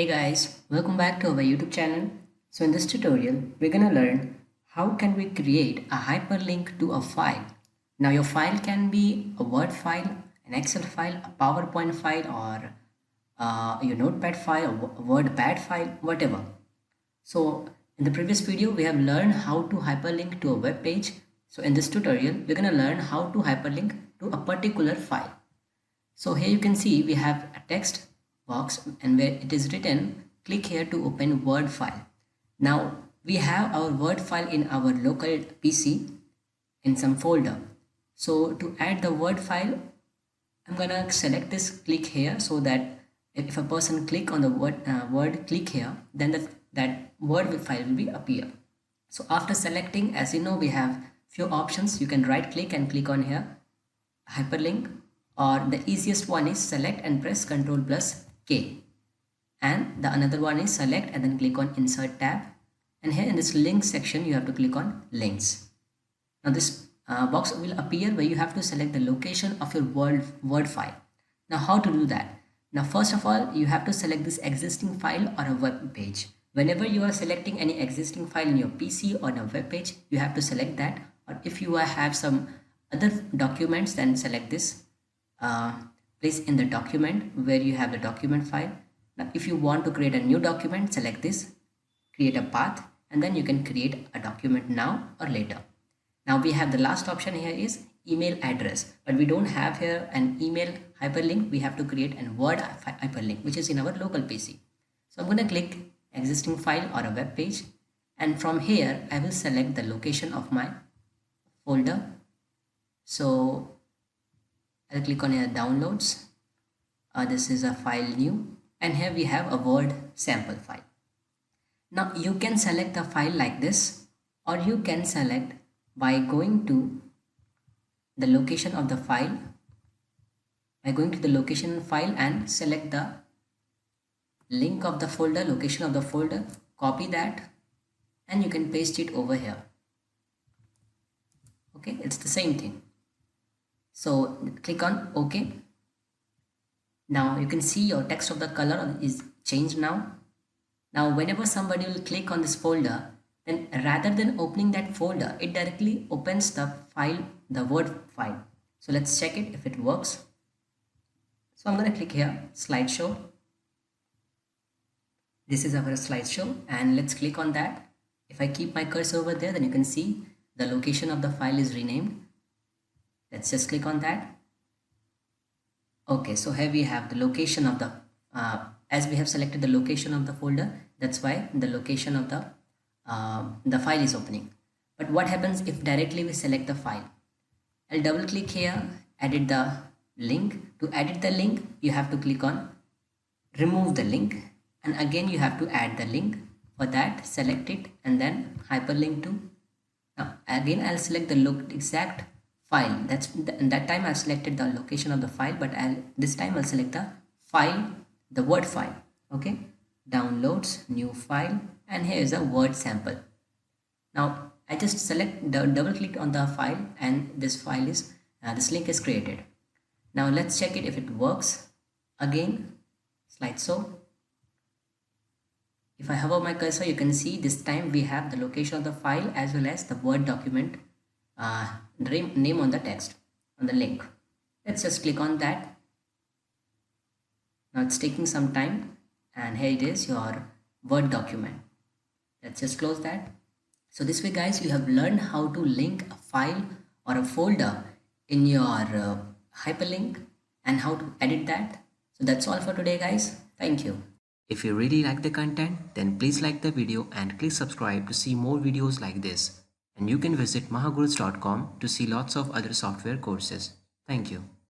Hey guys, welcome back to our YouTube channel. So in this tutorial, we're gonna learn how can we create a hyperlink to a file. Now your file can be a Word file, an Excel file, a PowerPoint file, or your Notepad file, a WordPad file, whatever. So in the previous video, we have learned how to hyperlink to a web page. So in this tutorial, we're gonna learn how to hyperlink to a particular file. So here you can see we have a text box and where it is written, click here to open Word file. Now we have our Word file in our local PC in some folder. So to add the Word file, I'm gonna select this, click here, so that if a person click on the word click here, then that Word file will be appear. So after selecting, as you know, we have few options. You can right click and click on here hyperlink, or the easiest one is select and press Ctrl plus K, and the another one is select and then click on insert tab, and here in this link section you have to click on links. Now this box will appear where you have to select the location of your word file. Now how to do that? Now first of all, you have to select this existing file or a web page. Whenever you are selecting any existing file in your PC or in a web page, you have to select that, or if you have some other documents, then select this place in the document where you have the document file. Now if you want to create a new document, select this, create a path, and then you can create a document now or later. Now we have the last option here is email address, but we don't have here an email hyperlink. We have to create a Word hyperlink which is in our local PC. So I'm going to click existing file or a web page, and from here I will select the location of my folder. So I'll click on here downloads. This is a file new, and here we have a Word sample file. Now you can select the file like this, or you can select by going to the location of the file, and select the link of the folder, location of the folder, copy that, and you can paste it over here. Okay, it's the same thing. So click on OK. Now you can see your text of the color is changed now. Now whenever somebody will click on this folder, then rather than opening that folder, it directly opens the file, the Word file. So let's check it if it works. So I'm going to click here, slideshow. This is our slideshow, and let's click on that. If I keep my cursor over there, then you can see the location of the file is renamed. Let's just click on that. Okay, so here we have the location of the as we have selected the location of the folder, that's why the location of the file is opening. But what happens if directly we select the file? I'll double click here, edit the link. To edit the link, you have to click on remove the link, and again you have to add the link. For that, select it and then hyperlink to. Now again I'll select the exact file. That time I selected the location of the file, but this time I'll select the file, the Word file. Okay, downloads, new file, and here is a Word sample. Now I just select the double click on the file, and this file is this link is created. Now let's check it if it works. Again, slideshow. If I hover my cursor, you can see this time we have the location of the file as well as the Word document name on the text, on the link. Let's just click on that. Now it's taking some time, and here it is, your Word document. Let's just close that. So this way guys, you have learned how to link a file or a folder in your hyperlink and how to edit that. So that's all for today guys. Thank you. If you really like the content, then please like the video and click subscribe to see more videos like this. And you can visit mahagurus.com to see lots of other software courses. Thank you.